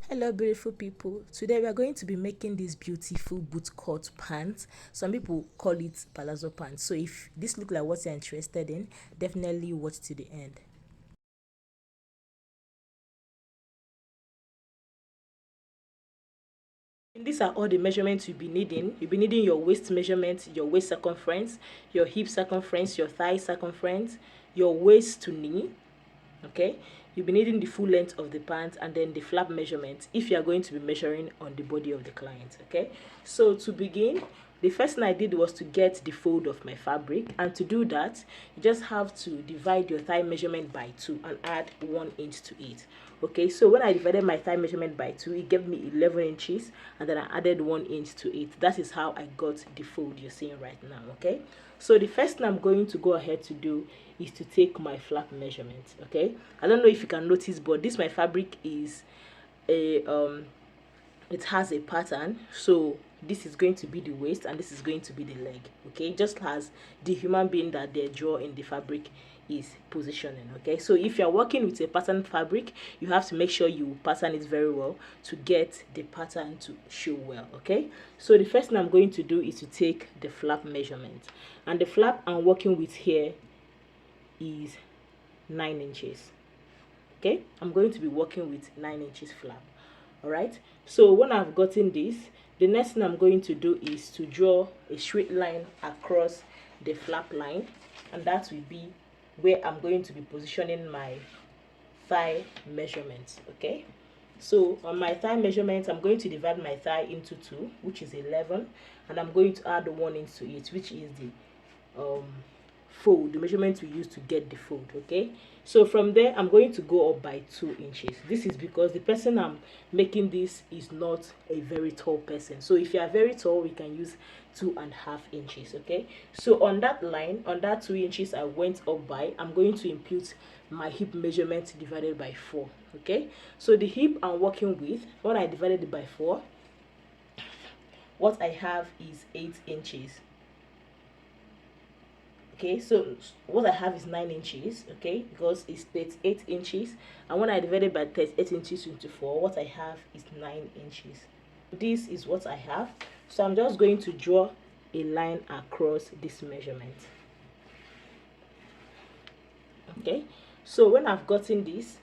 Hello beautiful people, today we are going to be making this beautiful bootcut pants. Some people call it palazzo pants. So if this look like what you're interested in, definitely watch to the end. And these are all the measurements you'll be needing. You'll be needing your waist measurement, your waist circumference, your hip circumference, your thigh circumference, your waist to knee. Okay, you'll be needing the full length of the pants and then the flap measurement if you are going to be measuring on the body of the client. Okay, so to begin, the first thing I did was to get the fold of my fabric, and to do that you just have to divide your thigh measurement by 2 and add 1 inch to it. Okay, so when I divided my thigh measurement by 2, it gave me 11 inches, and then I added 1 inch to it. That is how I got the fold you're seeing right now. Okay, so the first thing I'm going to go ahead to do is to take my flap measurement. Okay, I don't know if you can notice, but this my fabric is a it has a pattern. So this is going to be the waist and this is going to be the leg. Okay, just as the human being that they draw in the fabric is positioning. Okay, so if you're working with a pattern fabric, you have to make sure you pattern it very well to get the pattern to show well. Okay, so the first thing I'm going to do is to take the flap measurement, and the flap I'm working with here is 9 inches. Okay, I'm going to be working with 9 inches flap. All right, so when I've gotten this, the next thing I'm going to do is to draw a straight line across the flap line, and that will be where I'm going to be positioning my thigh measurements. Okay, so on my thigh measurement, I'm going to divide my thigh into 2, which is 11, and I'm going to add 1 inch to it, which is the fold, the measurement we use to get the fold. Okay, so from there I'm going to go up by 2 inches. This is because the person I'm making this is not a very tall person. So if you are very tall, we can use 2.5 inches. Okay, so on that line, on that 2 inches I went up by, I'm going to impute my hip measurement divided by 4. Okay, so the hip I'm working with, when I divided it by 4, what I have is 8 inches. Okay, so what I have is 9 inches. Okay, because it's 38 inches, and when I divided by 38 inches into 4, what I have is 9 inches. This is what I have, so I'm just going to draw a line across this measurement. Okay, so when I've gotten this,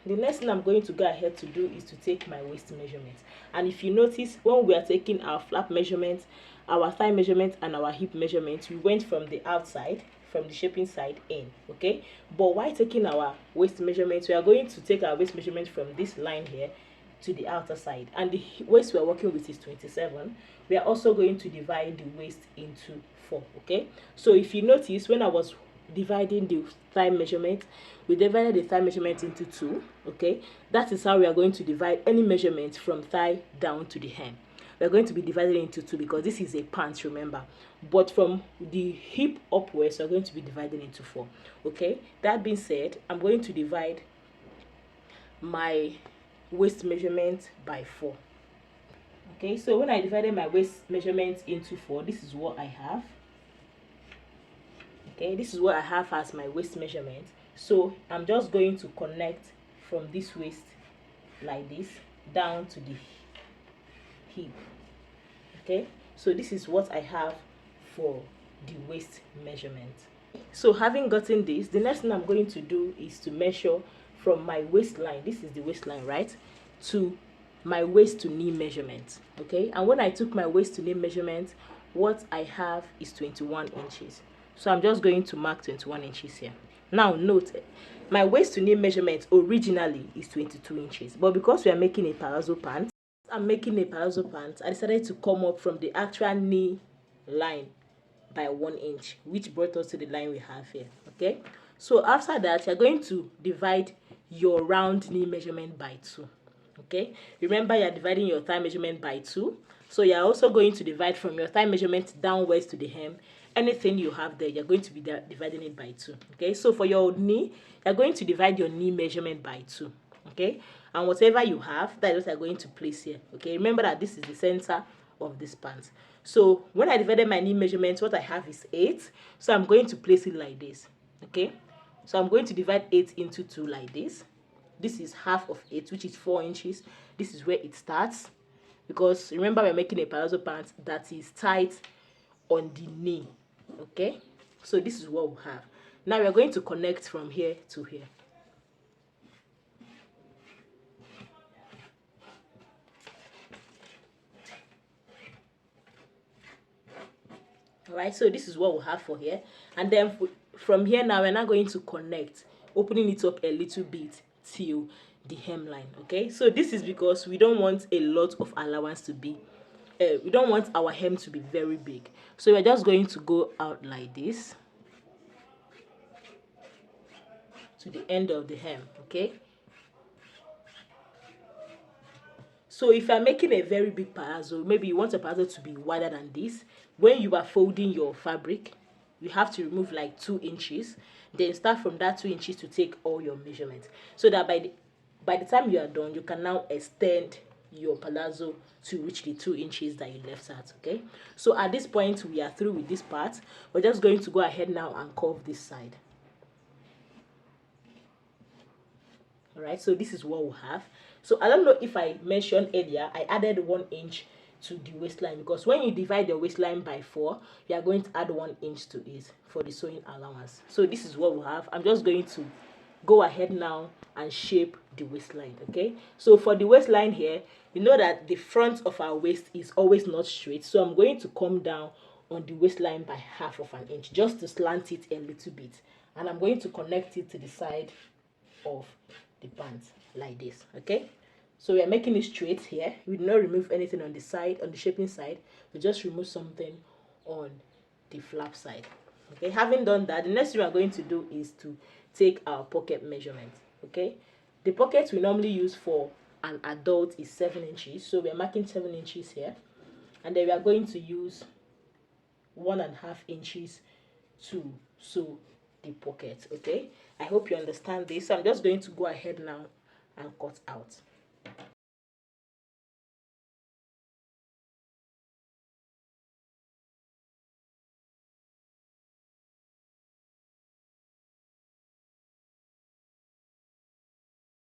the next thing I'm going to go ahead to do is to take my waist measurement. And if you notice, when we are taking our flap measurement, our thigh measurement, and our hip measurement, we went from the outside, from the shaping side in. Okay, but while taking our waist measurement, we are going to take our waist measurement from this line here to the outer side, and the waist we are working with is 27. We are also going to divide the waist into 4. Okay, so if you notice, when I was dividing the thigh measurement, we divided the thigh measurement into 2. Okay, that is how we are going to divide any measurement from thigh down to the hem. We are going to be divided into 2 because this is a pant, remember, but from the hip upwards we are going to be divided into 4. Okay, that being said, I'm going to divide my waist measurement by 4. Okay, so when I divided my waist measurement into 4, this is what I have. Okay, this is what I have as my waist measurement. So I'm just going to connect from this waist like this down to the hip. Okay, so this is what I have for the waist measurement. So having gotten this, the next thing I'm going to do is to measure from my waistline, this is the waistline, right, to my waist to knee measurement. Okay, and when I took my waist to knee measurement, what I have is 21 inches. So I'm just going to mark 21 inches here. Now note, my waist to knee measurement originally is 22 inches, but because we are making a palazzo pant, I decided to come up from the actual knee line by 1 inch, which brought us to the line we have here. Okay, so after that, you're going to divide your round knee measurement by 2. Okay, remember you're dividing your thigh measurement by 2, so you're also going to divide from your thigh measurement downwards to the hem. Anything you have there, you're going to be dividing it by 2. Okay, so for your knee, you're going to divide your knee measurement by 2. Okay, and whatever you have, that is what I'm going to place here. Okay, remember that this is the center of this pant. So when I divided my knee measurement, what I have is 8, so I'm going to place it like this. Okay, so I'm going to divide 8 into 2 like this. this is half of it, which is 4 inches. This is where it starts, because remember we're making a palazzo pant that is tight on the knee. Okay, so this is what we have. Now we're going to connect from here to here. All right, so this is what we have for here, and then from here now we're now going to connect, opening it up a little bit till the hemline. Okay, so this is because we don't want a lot of allowance to be we don't want our hem to be very big, so we're just going to go out like this to the end of the hem. Okay, so if you're making a very big palazzo, maybe you want a palazzo to be wider than this, when you are folding your fabric, you have to remove like 2 inches, then start from that 2 inches to take all your measurements, so that by the time you are done, you can now extend your palazzo to reach the 2 inches that you left out. Okay, so at this point we are through with this part. We're just going to go ahead now and curve this side. All right, so this is what we have. So I don't know if I mentioned earlier, I added 1 inch to the waistline, because when you divide the waistline by 4, you are going to add 1 inch to it for the sewing allowance. So this is what we have. I'm just going to go ahead now and shape the waistline. Okay, so for the waistline here, you know that the front of our waist is always not straight, so I'm going to come down on the waistline by half of an inch, just to slant it a little bit, and I'm going to connect it to the side of the pants like this. Okay, so we are making it straight here. We do not remove anything on the side, on the shaping side. We just remove something on the flap side. Okay, having done that, the next thing we are going to do is to take our pocket measurement. Okay, the pocket we normally use for an adult is 7 inches, so we are marking 7 inches here, and then we are going to use 1.5 inches to sew the pocket. Okay, I hope you understand this. So I'm just going to go ahead now and cut out.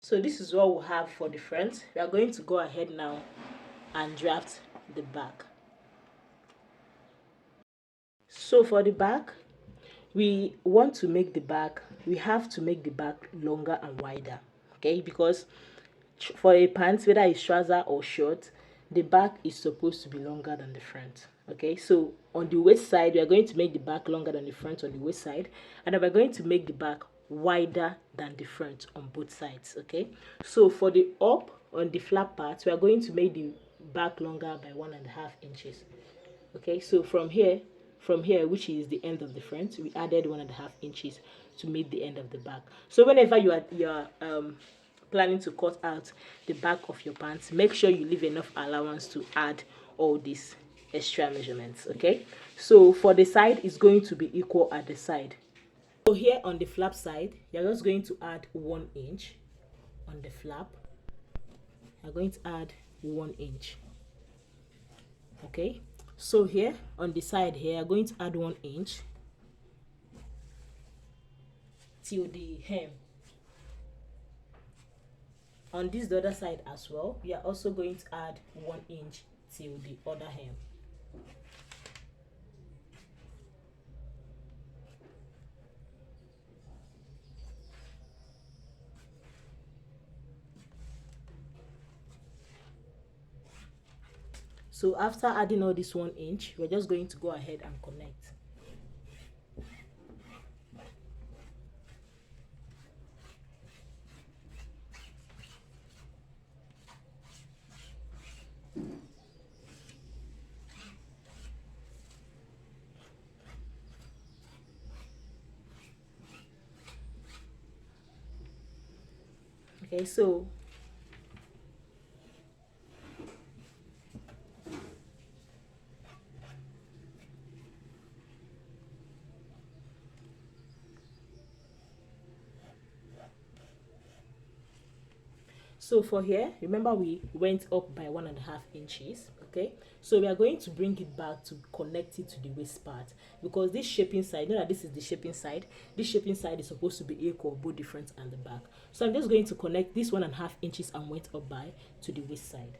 So this is what we have for the front. We are going to go ahead now and draft the back. So for the back, we want to make the back, we have to make the back longer and wider. Okay, because for a pants, whether it's trouser or short, the back is supposed to be longer than the front. Okay, so on the waist side, we are going to make the back longer than the front on the waist side, and then we're going to make the back wider than the front on both sides. Okay, so for the up on the flap part, we are going to make the back longer by 1.5 inches. Okay, so from here, which is the end of the front, we added 1.5 inches to meet the end of the back. So whenever you are planning to cut out the back of your pants, make sure you leave enough allowance to add all these extra measurements. Okay, so for the side, it's going to be equal at the side. So here on the flap side, you're just going to add 1 inch on the flap. You're going to add 1 inch. Okay, so here on the side here, you're going to add 1 inch till the hem. On this the other side as well, we are also going to add 1 inch till the other hem. So after adding all this 1 inch, we're just going to go ahead and connect. Okay, so So for here, remember we went up by 1.5 inches. Okay, so we are going to bring it back to connect it to the waist part, because this shaping side, you know that this is the shaping side, this shaping side is supposed to be equal both the front and the back. So I'm just going to connect this 1.5 inches and went up by to the waist side.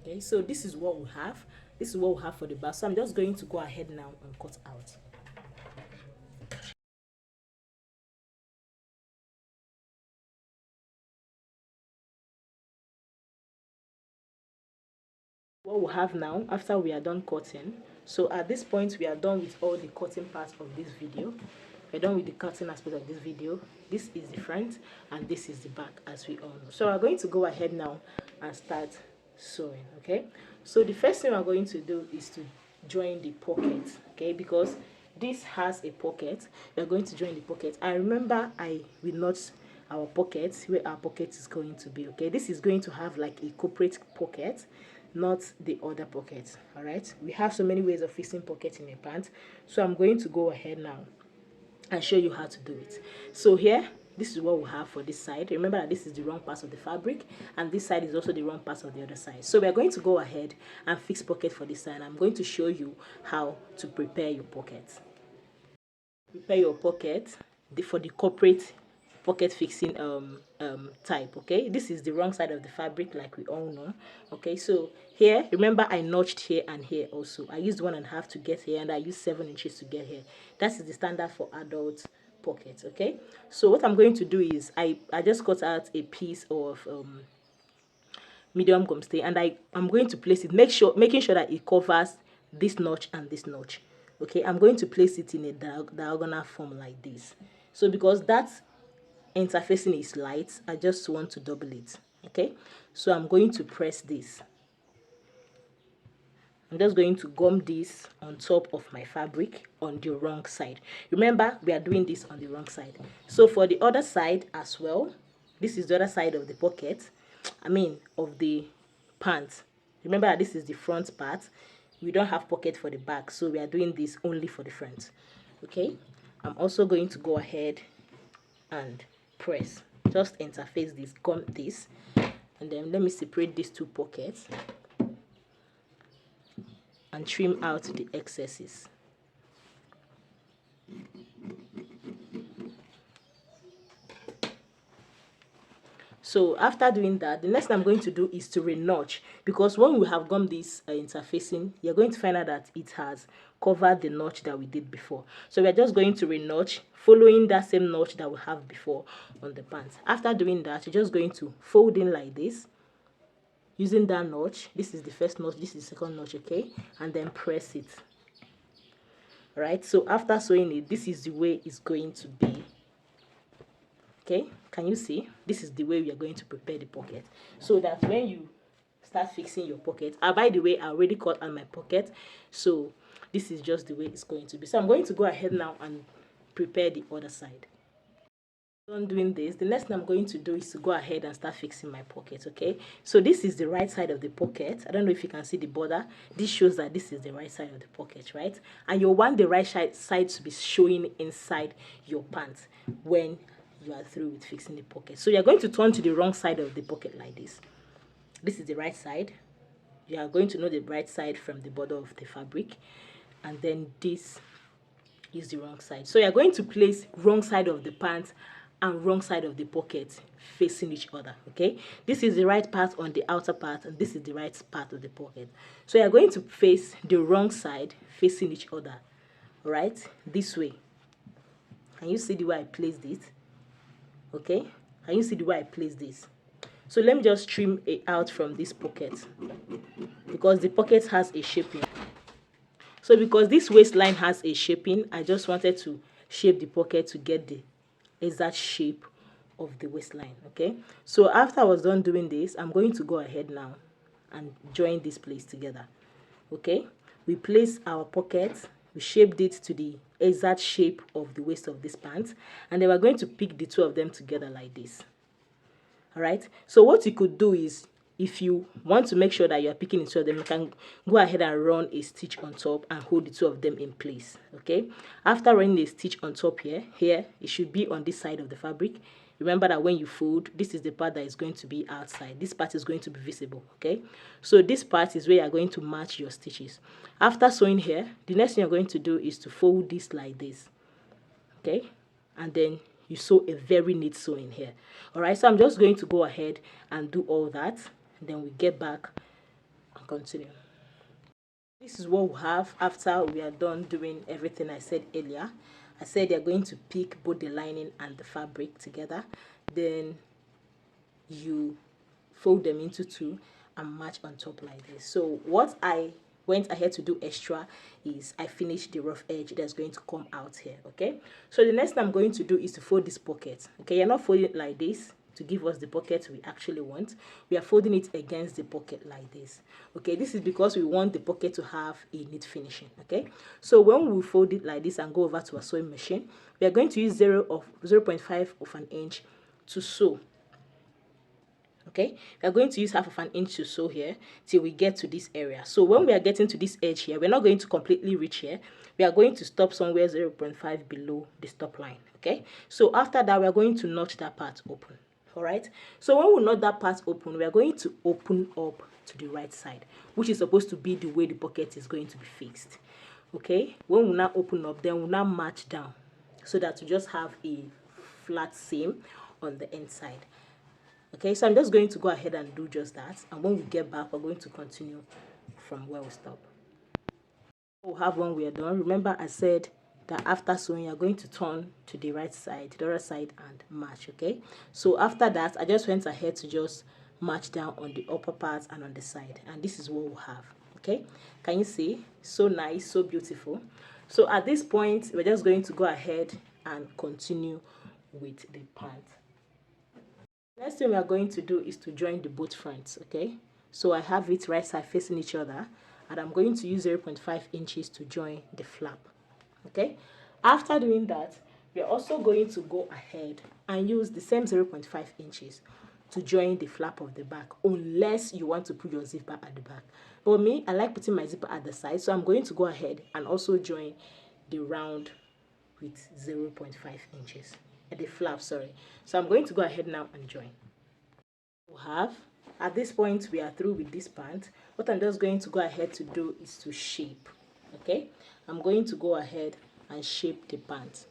Okay, so this is what we have. This is what we have for the back. So I'm just going to go ahead now and cut out. What we have now, after we are done cutting, so at this point we are done with all the cutting parts of this video. We're done with the cutting aspect of this video. This is the front and this is the back, as we all know. So we're going to go ahead now and start sewing. Okay, so the first thing we're going to do is to join the pocket. Okay, because this has a pocket, we're going to join the pocket. And remember, I will not our pocket where our pocket is going to be. Okay, this is going to have like a corporate pocket, not the other pocket. All right, we have so many ways of fixing pockets in a pant, so I'm going to go ahead now and show you how to do it. So here, this is what we have for this side. Remember that this is the wrong part of the fabric and this side is also the wrong part of the other side. So we're going to go ahead and fix pocket for this side. I'm going to show you how to prepare your pocket. Prepare your pocket for the corporate pocket fixing type. Okay, this is the wrong side of the fabric, like we all know. Okay, so here, remember I notched here and here also. I used 1.5 to get here and I used 7 inches to get here. That is the standard for adult pockets. Okay, so what I'm going to do is I just cut out a piece of medium gum stay, and I'm going to place it, making sure that it covers this notch and this notch. Okay, I'm going to place it in a diagonal form like this. So because that interfacing is light, I just want to double it. Okay, so I'm going to press this. I'm just going to gum this on top of my fabric on the wrong side. Remember, we are doing this on the wrong side. So for the other side as well, this is the other side of the pocket, of the pants. Remember that this is the front part. We don't have pocket for the back, so we are doing this only for the front. Okay, I'm also going to go ahead and press, just interface this, gum this, and then let me separate these two pockets and trim out the excesses. So after doing that, the next thing I'm going to do is to re-notch, because when we have gummed this interfacing, you're going to find out that it has covered the notch that we did before. So we're just going to re-notch, following that same notch that we have before on the pants. After doing that, you're just going to fold in like this, using that notch. This is the first notch, this is the second notch. Okay, and then press it. All right, so after sewing it, this is the way it's going to be. Okay, can you see? This is the way we are going to prepare the pocket, so that when you start fixing your pocket, by the way, I already cut out my pocket, so this is just the way it's going to be. So I'm going to go ahead now and prepare the other side. Done doing this, the next thing I'm going to do is to go ahead and start fixing my pocket. Okay, so this is the right side of the pocket. I don't know if you can see the border. This shows that this is the right side of the pocket, right? And you want the right side to be showing inside your pants when you are through with fixing the pocket. So you're going to turn to the wrong side of the pocket like this. This is the right side. You are going to know the right side from the border of the fabric, and then this is the wrong side. So you're going to place wrong side of the pants and wrong side of the pocket facing each other. Okay, this is the right part on the outer part and this is the right part of the pocket. So you're going to face the wrong side facing each other. All right, this way. Can you see the way I placed it? Okay, can you see the way I placed this? So let me just trim it out from this pocket, because the pocket has a shaping. So because this waistline has a shaping, I just wanted to shape the pocket to get the exact shape of the waistline. Okay, so after I was done doing this, I'm going to go ahead now and join this place together. Okay, we place our pocket, we shaped it to the exact shape of the waist of this pants, and then we're going to pick the two of them together like this. All right, so what you could do is if you want to make sure that you are picking the two of them, you can go ahead and run a stitch on top and hold the two of them in place. Okay, after running a stitch on top here it should be on this side of the fabric. Remember that when you fold, this is the part that is going to be outside, this part is going to be visible. Okay, so this part is where you are going to match your stitches. After sewing here, the next thing you're going to do is to fold this like this. Okay, and then you sew a very neat sewing here. All right, so I'm just going to go ahead and do all that, and then we get back and continue. This is what we have after we are done doing everything I said earlier. I said you're going to pick both the lining and the fabric together, then you fold them into two and match on top like this. So what I went ahead to do extra is I finished the rough edge that's going to come out here. Okay, so the next thing I'm going to do is to fold this pocket. Okay, you're not folding it like this to give us the pocket we actually want. We are folding it against the pocket like this. Okay, this is because we want the pocket to have a neat finishing. Okay, so when we fold it like this and go over to a sewing machine, we are going to use 0.5 of an inch to sew. Okay, we are going to use half of an inch to sew here till we get to this area. So when we are getting to this edge here, we're not going to completely reach here. We are going to stop somewhere 0.5 below the stop line. Okay, so after that, we are going to notch that part open. All right, so when we knot that part open, we are going to open up to the right side, which is supposed to be the way the pocket is going to be fixed. Okay, when we now open up, then we'll now march down so that we just have a flat seam on the inside. Okay, so I'm just going to go ahead and do just that, and when we get back, we're going to continue from where we stop. We'll have when we are done. Remember I said that after sewing you're going to turn to the right side, the other side, and match. Okay, so after that I just went ahead to just match down on the upper part and on the side, and this is what we'll have. Okay, can you see? So nice, so beautiful. So at this point we're just going to go ahead and continue with the pant. Next thing we are going to do is to join the both fronts. Okay, so I have it right side facing each other, and I'm going to use 0.5 inches to join the flap. Okay, after doing that, we are also going to go ahead and use the same 0.5 inches to join the flap of the back, unless you want to put your zipper at the back. But me, I like putting my zipper at the side, so I'm going to go ahead and also join the round with 0.5 inches. The flap, sorry. So I'm going to go ahead now and join. We have, at this point we are through with this pant. What I'm just going to go ahead to do is to shape. Okay, I'm going to go ahead and shape the pant.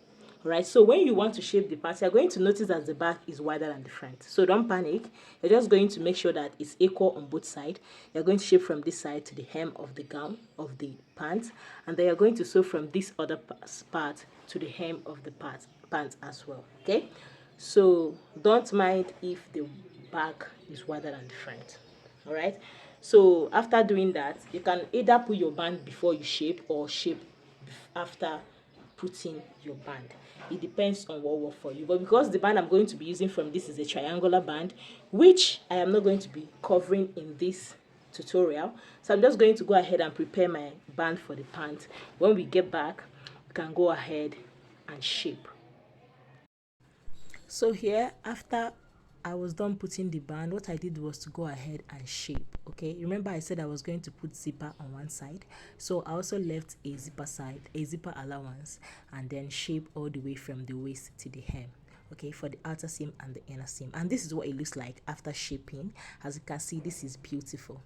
All right, so when you want to shape the pant, you're going to notice that the back is wider than the front. So don't panic, you're just going to make sure that it's equal on both sides. You're going to shape from this side to the hem of the gown of the pant, and then you're going to sew from this other part to the hem of the pant as well. Okay, so don't mind if the back is wider than the front. All right, so after doing that, you can either put your band before you shape or shape after putting your band. It depends on what works for you, but because the band I'm going to be using from this is a triangular band, which I am not going to be covering in this tutorial, so I'm just going to go ahead and prepare my band for the pant. When we get back, we can go ahead and shape. So here, after I was done putting the band, what I did was to go ahead and shape. Okay, remember I said I was going to put zipper on one side, so I also left a zipper allowance, and then shape all the way from the waist to the hem. Okay, for the outer seam and the inner seam, and this is what it looks like after shaping. As you can see, this is beautiful.